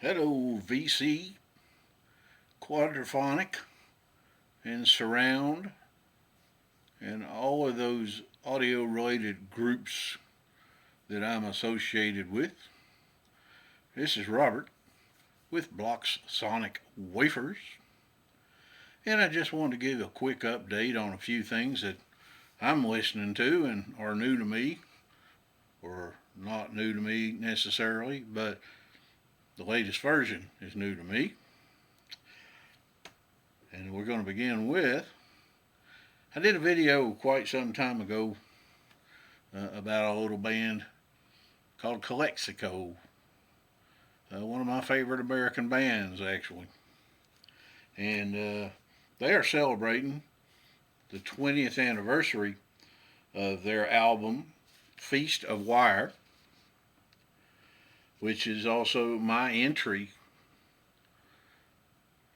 Hello, VC, quadraphonic, and surround, and all of those audio related groups that I'm associated with. This is Robert with Block's Sonic Wafers, and I just wanted to give a quick update on a few things that I'm listening to and are new to me, or not new to me necessarily, but the latest version is new to me. And we're going to begin with, I did a video quite some time ago about a little band called Calexico, one of my favorite American bands actually. And they are celebrating the 20th anniversary of their album Feast of Wire, which is also my entry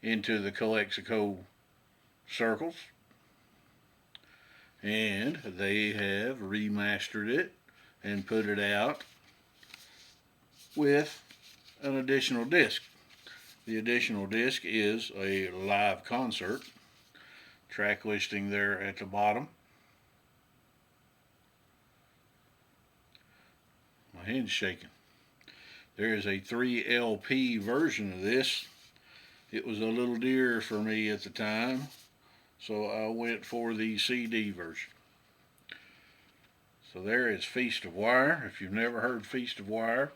into the Calexico circles. And they have remastered it and put it out with an additional disc. The additional disc is a live concert, track listing there at the bottom. My hand's shaking. There is a 3 LP version of this. It was a little dear for me at the time, so I went for the CD version. So there is Feast of Wire. If you've never heard Feast of Wire,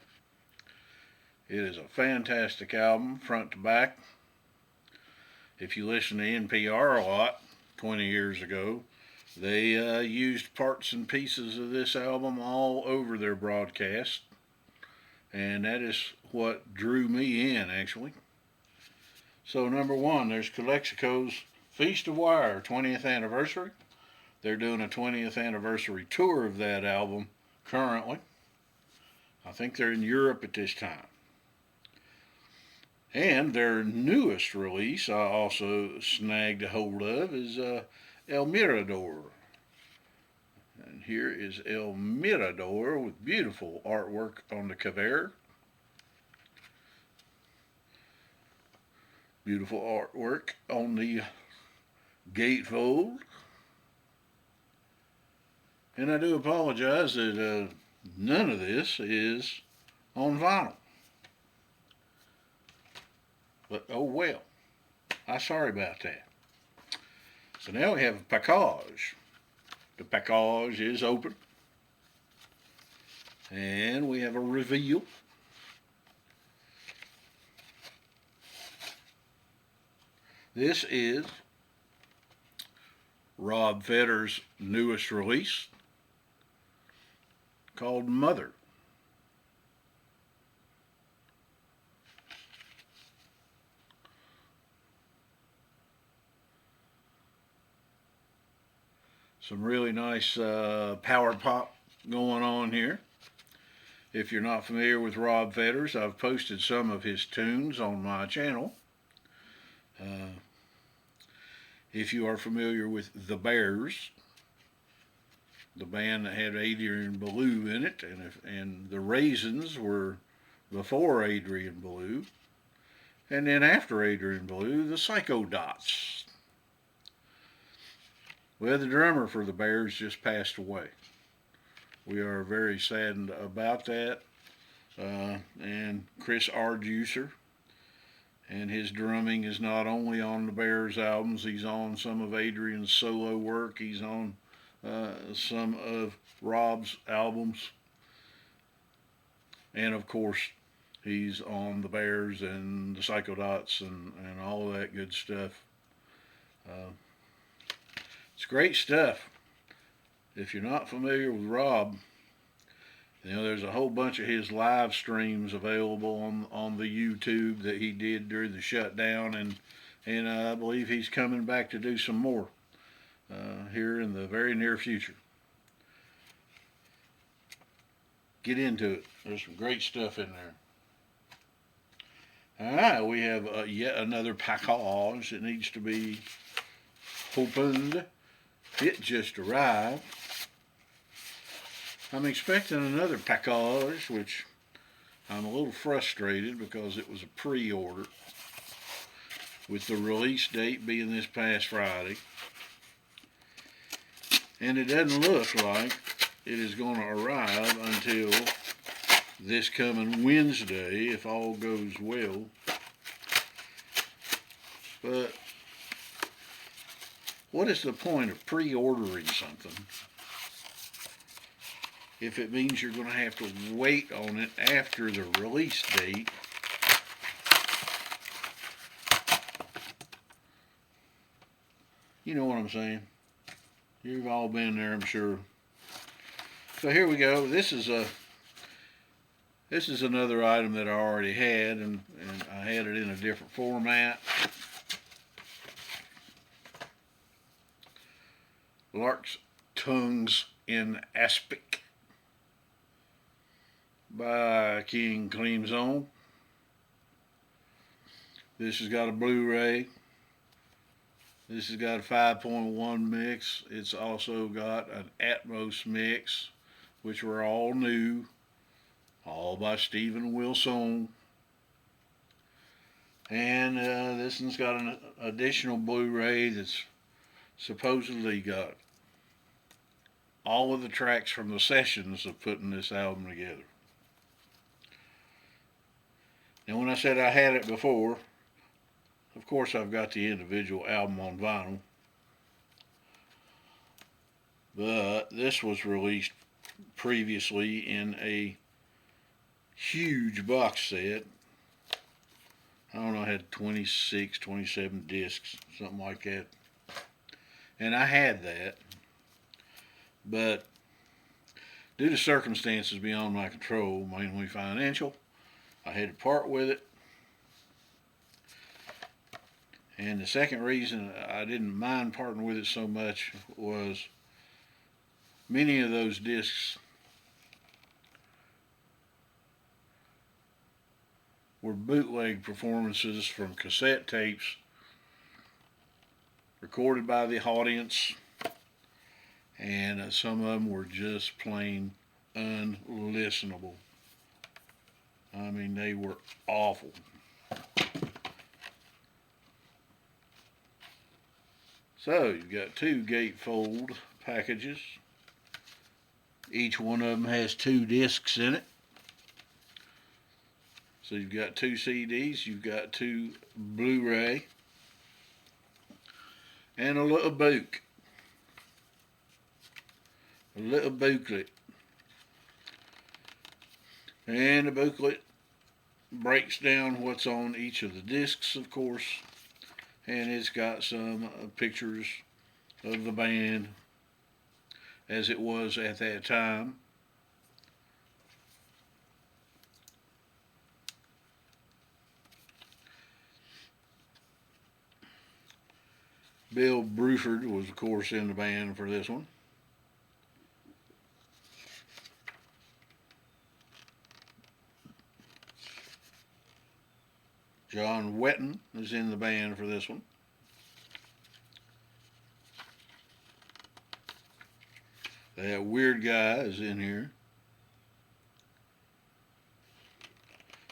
it is a fantastic album, front to back. If you listen to NPR a lot, 20 years ago, they used parts and pieces of this album all over their broadcast, and that is what drew me in, actually. So number one, there's Calexico's Feast of Wire 20th anniversary. They're doing a 20th anniversary tour of that album currently. I think they're in Europe at this time. And their newest release I also snagged a hold of is El Mirador. And here is El Mirador with beautiful artwork on the cover. Beautiful artwork on the gatefold. And I do apologize that none of this is on vinyl. But oh well. I'm sorry about that. So now we have a package. The package is open. And we have a reveal. This is Rob Fetter's newest release called Mother. Some really nice power pop going on here. If you're not familiar with Rob Fetters, I've posted some of his tunes on my channel. If you are familiar with The Bears, the band that had Adrian Belew in it, and the Raisins were before Adrian Belew, and then after Adrian Belew, the Psycho Dots. Well, the drummer for the Bears just passed away. We are very saddened about that. And Chris Arducer, and his drumming is not only on the Bears albums, he's on some of Adrian's solo work, he's on some of Rob's albums, and of course he's on the Bears and the Psycho Dots and all of that good stuff. It's great stuff. If you're not familiar with Rob, there's a whole bunch of his live streams available on the YouTube that he did during the shutdown, and I believe he's coming back to do some more here in the very near future. Get into it. There's some great stuff in there. Alright, we have yet another package that needs to be opened. It just arrived. I'm expecting another package, which I'm a little frustrated because it was a pre-order, with the release date being this past Friday. And it doesn't look like it is going to arrive until this coming Wednesday, if all goes well. But what is the point of pre-ordering something if it means you're going to have to wait on it after the release date? You know what I'm saying? You've all been there, I'm sure. So here we go. This is another item that I already had, and I had it in a different format. Lark's Tongues in Aspic by King Clemson. This has got a Blu-ray. This has got a 5.1 mix. It's also got an Atmos mix, which were all new, all by Steven Wilson. And this one's got an additional Blu-ray that's supposedly got all of the tracks from the sessions of putting this album together. Now, when I said I had it before, of course I've got the individual album on vinyl, but this was released previously in a huge box set. I don't know, I had 26, 27 discs, something like that. And I had that, but due to circumstances beyond my control, mainly financial, I had to part with it. And the second reason I didn't mind parting with it so much was many of those discs were bootleg performances from cassette tapes recorded by the audience, and some of them were just plain unlistenable. I mean, they were awful. So you've got two gatefold packages. Each one of them has 2 discs in it. So you've got 2 CDs, you've got 2 Blu-ray, and a little book. A little booklet. And the booklet breaks down what's on each of the discs, of course, and it's got some pictures of the band as it was at that time. Bill Bruford was, of course, in the band for this one. John Wetton is in the band for this one. That weird guy is in here.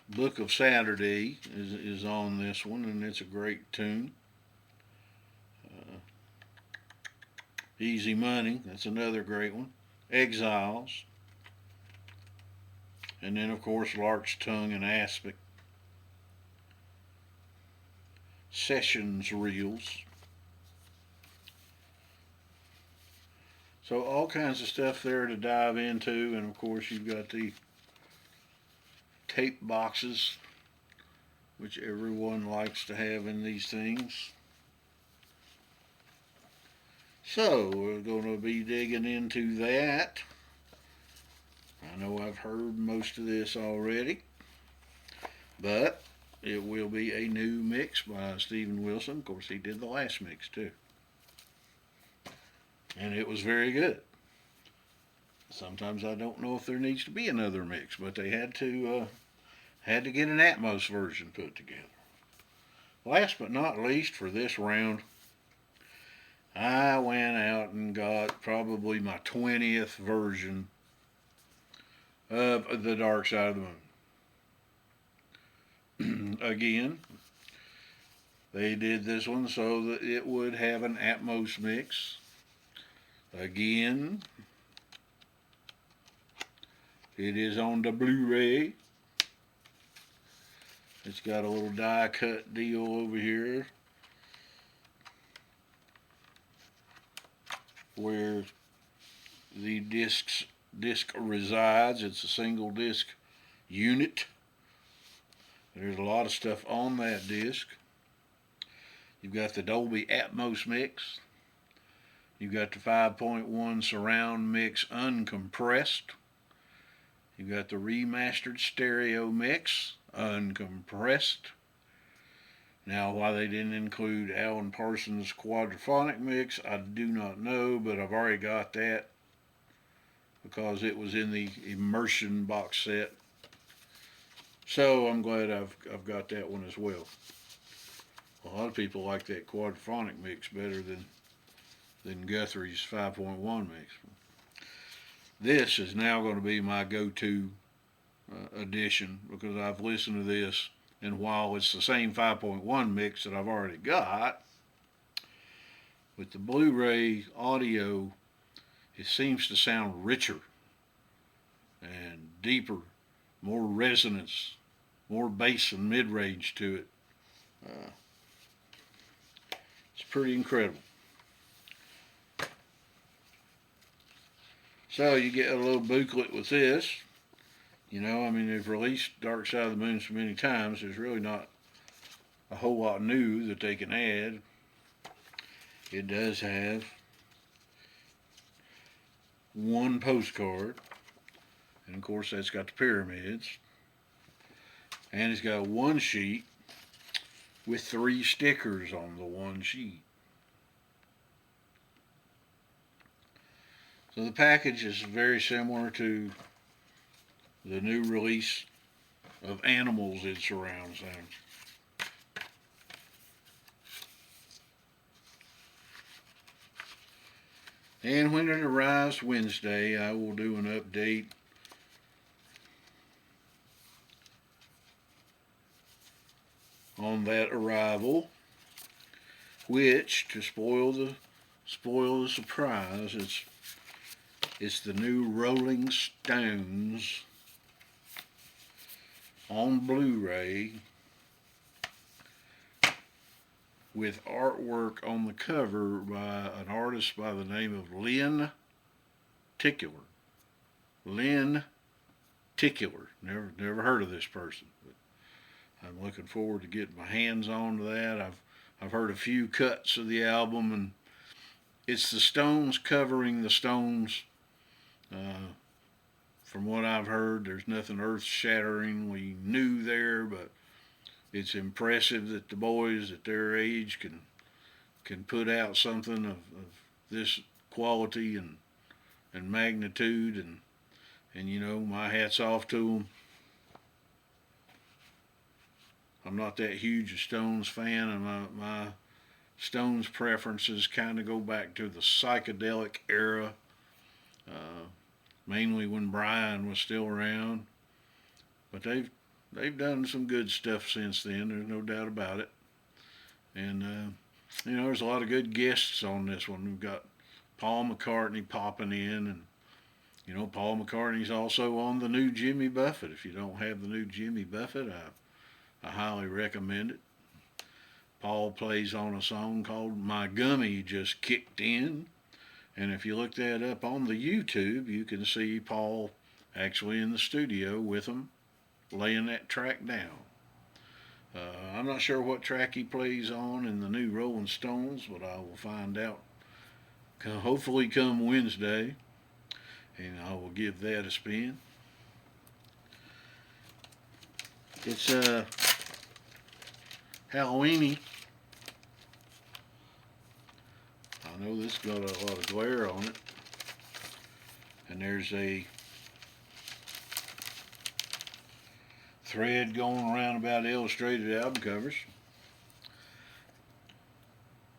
Book of Saturday is on this one, and it's a great tune. Easy Money, that's another great one. Exiles. And then, of course, Lark's Tongue and Aspic. Sessions reels. So all kinds of stuff there to dive into, and of course you've got the tape boxes, which everyone likes to have in these things. So we're going to be digging into that. I know I've heard most of this already, but it will be a new mix by Steven Wilson. Of course, he did the last mix too, and it was very good. Sometimes I don't know if there needs to be another mix, but they had to get an Atmos version put together. Last but not least for this round, I went out and got probably my 20th version of The Dark Side of the Moon. Again, they did this one so that it would have an Atmos mix. Again, it is on the Blu-ray. It's got a little die cut deal over here where the disc resides. It's a single disc unit. There's a lot of stuff on that disc. You've got the Dolby Atmos mix. You've got the 5.1 surround mix uncompressed. You've got the remastered stereo mix uncompressed. Now, why they didn't include Alan Parsons' quadraphonic mix, I do not know, but I've already got that because it was in the immersion box set. So I'm glad I've got that one as well. A lot of people like that quadraphonic mix better than Guthrie's 5.1 mix. This is now going to be my go-to edition because I've listened to this, and while it's the same 5.1 mix that I've already got, with the Blu-ray audio, it seems to sound richer and deeper, more resonance, more bass and mid-range to it. It's pretty incredible. So you get a little booklet with this. You know, I mean, they've released Dark Side of the Moon so many times, there's really not a whole lot new that they can add. It does have one postcard, and of course that's got the pyramids. And it's got one sheet with 3 stickers on the one sheet. So the package is very similar to the new release of Animals in surround sound. And when it arrives Wednesday, I will do an update on that arrival, which, to spoil the surprise, it's the new Rolling Stones on Blu-ray with artwork on the cover by an artist by the name of Lynn Tickler. Lynn Tickler. Never heard of this person, but I'm looking forward to getting my hands on that. I've heard a few cuts of the album, and it's the Stones covering the Stones. From what I've heard, there's nothing earth-shatteringly new there, but it's impressive that the boys at their age can put out something of this quality and magnitude, and you know, my hat's off to them. I'm not that huge a Stones fan, and my Stones preferences kind of go back to the psychedelic era, mainly when Brian was still around. But they've done some good stuff since then. There's no doubt about it. And you know, there's a lot of good guests on this one. We've got Paul McCartney popping in, and you know, Paul McCartney's also on the new Jimmy Buffett. If you don't have the new Jimmy Buffett, I highly recommend it. Paul plays on a song called My Gummy Just Kicked In. And if you look that up on the YouTube, you can see Paul actually in the studio with them, laying that track down. I'm not sure what track he plays on in the new Rolling Stones, but I will find out hopefully come Wednesday, and I will give that a spin. It's Halloweeny. I know this got a lot of glare on it. And there's a thread going around about illustrated album covers.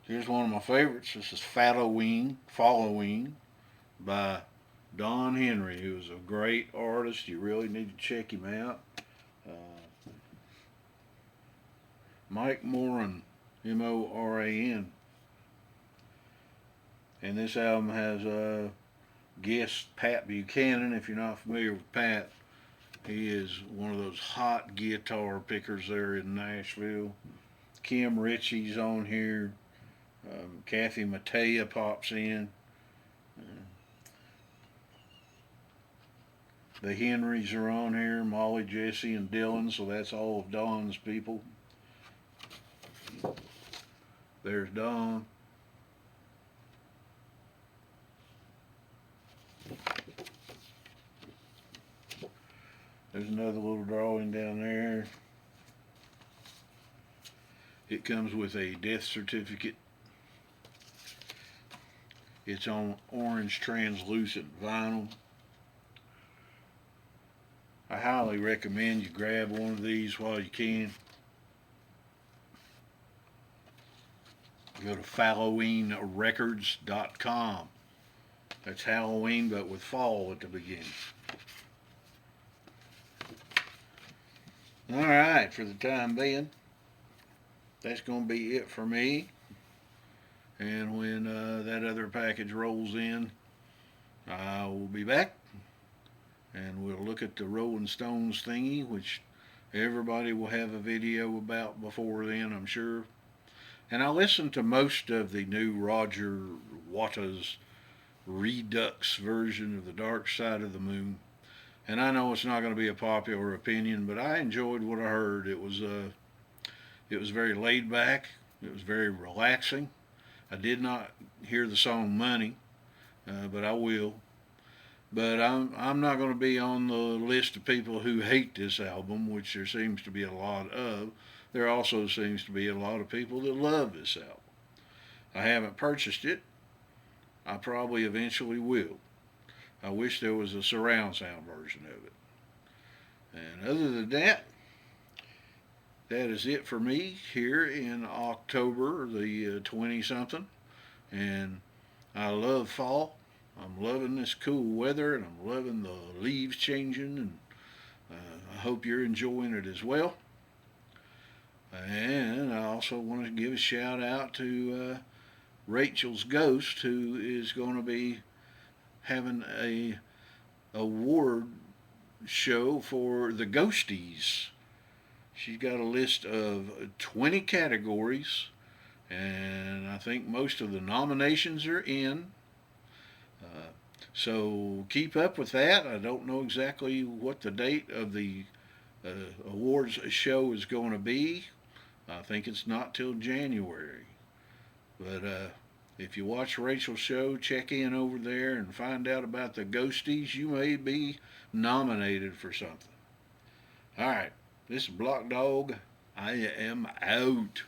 Here's one of my favorites. This is Following by Don Henry, who is a great artist. You really need to check him out. Mike Moran, Moran. And this album has guest Pat Buchanan. If you're not familiar with Pat, he is one of those hot guitar pickers there in Nashville. Kim Ritchie's on here. Kathy Mattea pops in. The Henrys are on here. Molly, Jesse, and Dylan. So that's all of Don's people. There's Don. There's another little drawing down there. It comes with a death certificate. It's on orange translucent vinyl. I highly recommend you grab one of these while you can. Go to HalloweenRecords.com. That's Halloween, but with fall at the beginning. Alright, for the time being, that's going to be it for me. And when that other package rolls in, I will be back. And we'll look at the Rolling Stones thingy, which everybody will have a video about before then, I'm sure. And I listened to most of the new Roger Waters Redux version of The Dark Side of the Moon. And I know it's not going to be a popular opinion, but I enjoyed what I heard. It was very laid back. It was very relaxing. I did not hear the song Money, but I will. But I'm not going to be on the list of people who hate this album, which there seems to be a lot of. There also seems to be a lot of people that love this album. I haven't purchased it. I probably eventually will. I wish there was a surround sound version of it. And other than that, that is it for me here in October, the 20-something. And I love fall. I'm loving this cool weather, and I'm loving the leaves changing, and I hope you're enjoying it as well. And I also want to give a shout out to Rachel's Ghost, who is going to be having a award show for the Ghosties. She's got a list of 20 categories, and I think most of the nominations are in. So keep up with that. I don't know exactly what the date of the awards show is going to be. I think it's not till January. But if you watch Rachel's show, check in over there and find out about the Ghosties. You may be nominated for something. All right, this is Block Dog. I am out.